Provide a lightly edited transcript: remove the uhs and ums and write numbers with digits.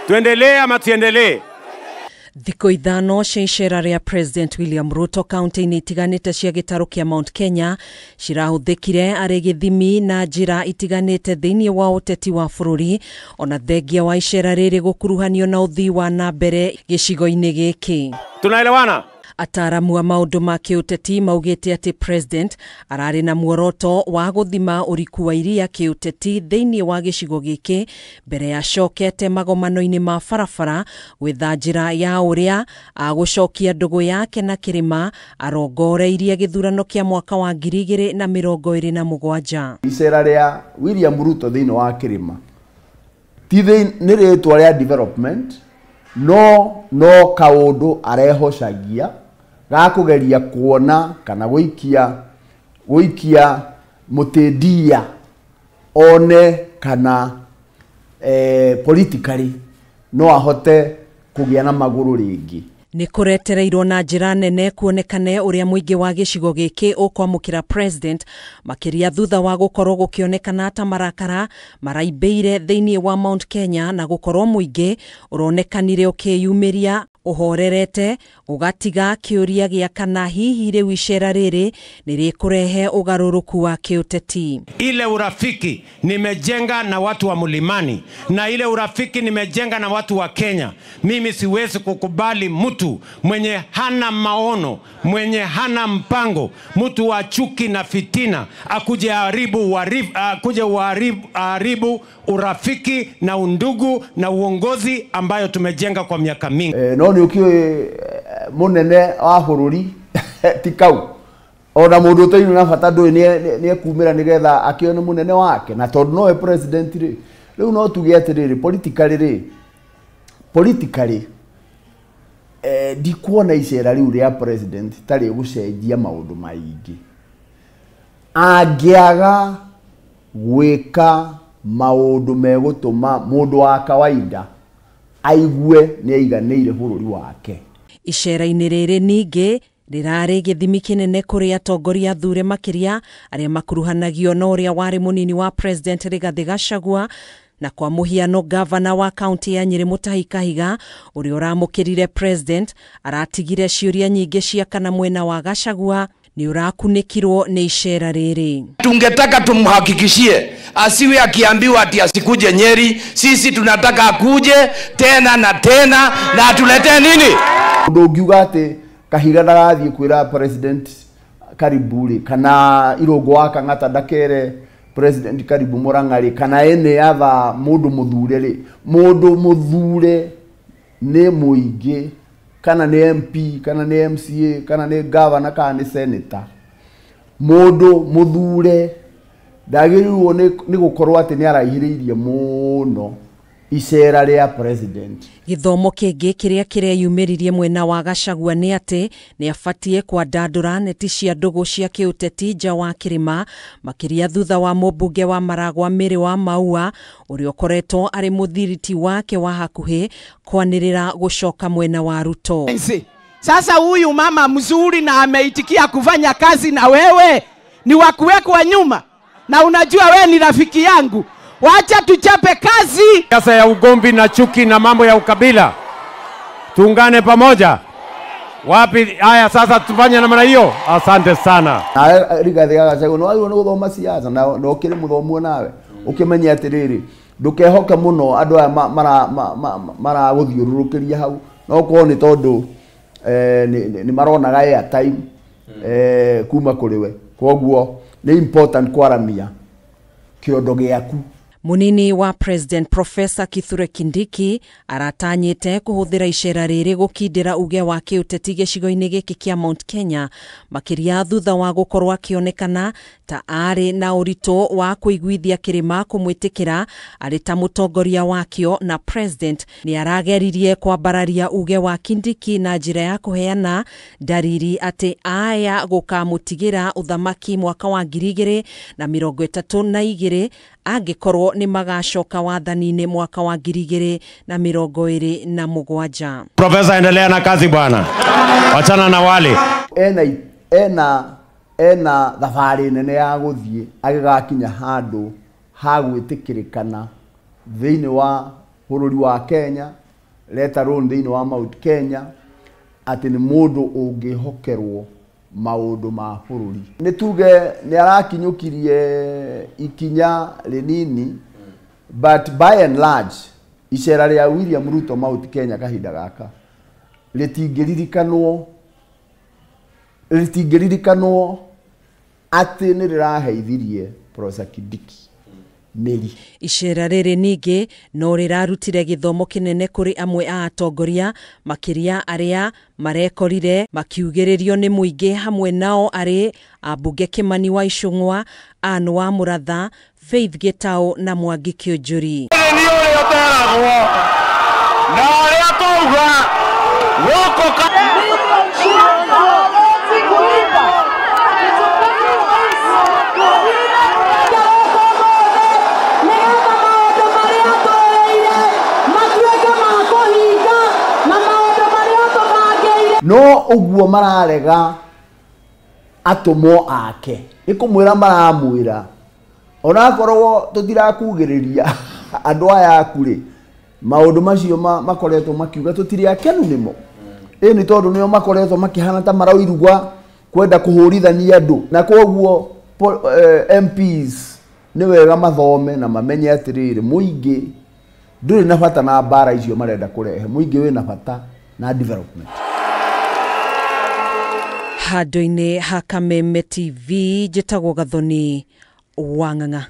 Tuendelee ama tuendelee? Thiko ithano cia icera ria President William Ruto kaunti-inĩ itiganĩte cia gĩtarũ kĩa Mount Kenya cirahũthĩkire arĩ gĩthimi na njĩra itiganĩte thĩinĩ wa ũteti wa bũrũri, ona thengia wa icera rĩrĩ gũkuruhanio na ũthii wa na mbere gĩcigo-inĩ gĩkĩ. Tunaelewana? Ataramu wa maũndũ ma kĩũteti maugĩte atĩ President ararĩ na muoroto wa gũthima ũriku wa iria kĩũteti thĩinĩ wa gĩcigo gĩkĩ mbere ya cokete magomano-inĩ ma barabara gwetha njĩra ya ũrĩa agũcokia ndũgũ yake na kĩrĩma arongoreirie gĩthurano kĩa mwaka wa 2027. Icera rĩa William Ruto thĩinĩ wa kĩrĩma ti nĩ rĩtwa rĩa development no kaũndũ arehocagia ga kũgeria kuona kana gũikia mũtĩndia one kana politically no ahote kũgĩa na magũrũ rĩngĩ. Nĩ kũretereirwo na njĩra nene kuonekane ũrĩa mũingĩ wa gĩcigo gĩkĩ ũkwamũkĩra President makĩria thutha wa gũkorwo gũkĩonekana ta marakara maraimbĩire thĩinĩ wa Mount Kenya na gũkorwo mũingĩ ũronekanire ũkĩyumĩria ũhorerete ũgatiga kĩũria gĩa kana hihi rĩu icera rĩrĩ nĩrĩkũrehe ũgarũrũku wa kĩũteti. Ile urafiki nimejenga na watu wa Mlimani na ile urafiki nimejenga na watu wa Kenya. Mimi siwezi kukubali mtu mwenye hana maono, mwenye hana mpango, mtu wa chuki na fitina akuje haribu urafiki na undugu na uongozi ambayo tumejenga kwa miaka mingi. No nĩ ũkĩũĩ mũnene wa bũrũri ti kau ona mũndũ ũtoinĩ na bata ndũĩ nĩ ekumĩra nĩgetha akĩone mũnene wake na tondũ nowe president rĩ rĩu no tuge atĩrĩrĩ politically ndikuona icera rĩu rĩa president tarĩ gũcenjia maũndũ maingĩ angĩaga gwĩka maũndũ megũtũma mũndũ wa kawaida aigue nĩ aiganĩire bũrũri wake. Icera-inĩ rĩrĩ ningĩ rĩrarĩ gĩthimi kĩnene kũrĩ atongoria athure makĩria arĩa makuruhanagio na ũrĩa warĩ mũnini wa President Rigathi Gachagua na kwa mũhiano gavana wa kaunti ya Nyĩrĩ Mutahi Kahiga ũrĩa ũramũkĩrire President aratigire ciũria nyingĩ cia kana mwena wa Gachagua ni urakunĩkirwo nĩ icera rĩrĩ. Tungetaka tumhakikishie asiwe akiambiwa ati asikuje Nyeri, sisi tunataka akuje tena na tena na atulete nini? Ndogiuga ati Kahiga ndagathiĩ kwĩra President karibu rĩ kana Irũngũ wa Kang'ata ndakere President karibu Mũrang'a kana ene ava mũndũ mũthure rĩ mũndũ mũthure nĩ mũingĩ kana nĩ MP kana nĩ MCA kana nĩ governor kana nĩ senator mũndũ mũthure ndagĩrĩirwo nĩ gũkorwo atĩ nĩ araihĩrĩirie mũno icera rĩa president. Gĩthomo kĩngĩ kĩrĩa kĩreyumĩririe mwena wa Gachagua nĩ atĩ nĩ abatie kwandandũra neti cia ndũgũ cia kĩũteti nja wa kĩrĩma makĩria thutha wa mũmbunge wa Maragwa Mĩrĩ wa Maua ũrĩa ũkoretwo arĩ mũthiriti wake wa hakuhĩ kwanĩrĩra gũcoka mwena wa Ruto. Sasa huyu mama mzuri na ameitikia kufanya kazi na wewe ni wa kuwekwa nyuma na unajua wewe ni rafiki yangu. Wacha tuchape kazi. Siasa ya ugomvi na chuki na mambo ya ukabila tuungane pamoja. Wapi haya sasa tufanye namna hiyo? Asante sana. Rigathi Gachagua no ayo no gũthoma siasa na ũkĩrĩ mũthomu nawe ũkĩmenya atĩrĩrĩ ndũkehoke mũno andũ aya mara gũthiũrũrũkĩria hau no ko nĩ tondũ ni maronaga airtime kuma kũrĩ we koguo nĩ important kwaramia kĩondo gĩaku. Munini wa President Professor Kithure Kindiki aratanyĩte kũhũthĩra icera rĩrĩ gũkindĩra uge wa kĩũteti gĩcigo-inĩ gĩkĩ kĩa Mount Kenya makĩria thutha wa gũkorwo akĩonekana ta arĩ na ũritũ wa kũiguithia kĩrĩma kũmwĩtĩkĩra arĩ ta mũtongoria wakĩo na President nĩ arageririe kwambararia uge wa Kindiki na njĩra ya kũheana dariri atĩ aya gũkamũtigĩra ũthamaki mwaka wa 2032 angĩkorwo ni magacoka wathani-inĩ mwaka wa 2027. Professor, endelea na kazi bwana. Wachana na wale. Ena thabarĩ nene ya gũthiĩ agĩgakinya handũ ha gwĩtĩkĩrĩkana thĩinĩ wa bururi wa Kenya leta road thĩinĩ wa Mount Kenya atĩ nĩ mũndũ ũngĩhokerwo maũndũ ma bururi. Nĩ tuge nĩ arakinyũkirie ikinya rĩnini, but by and large icera rĩa William Ruto Mount Kenya kahinda gaka rĩtingĩririkanwo atĩ nĩ rĩraheithirie Professor Kindiki meri. Icera rĩrĩ ningĩ no rĩrarutire gĩthomo kĩnene kũrĩ amwe a atongoria makĩria arĩa marekorire makiugĩrĩrio nĩ mũingĩ, hamwe nao arĩ ambunge Kĩmani wa Icũng'wa, Anne wa Mũratha, Faith Gĩtaũ na Mwangi Kĩũnjũri. No uguo mararega atomo ake ikumwira maramwira ona korwo tutirakugiriria andu aya akuri maundu macio makoretwo makiuga tutiri akenu nimo ni tondu nio makoretwo makihana ta marairugwa kwenda kuhurithania andu na koguo MPs ni wega mathome na mamenye atiriri muingi nduri na bata na bara icio marenda kurehe, muingi wina bata na development. Handũ-inĩ ha Kameme TV, njĩtagwo Gathoni Wang'ang'a.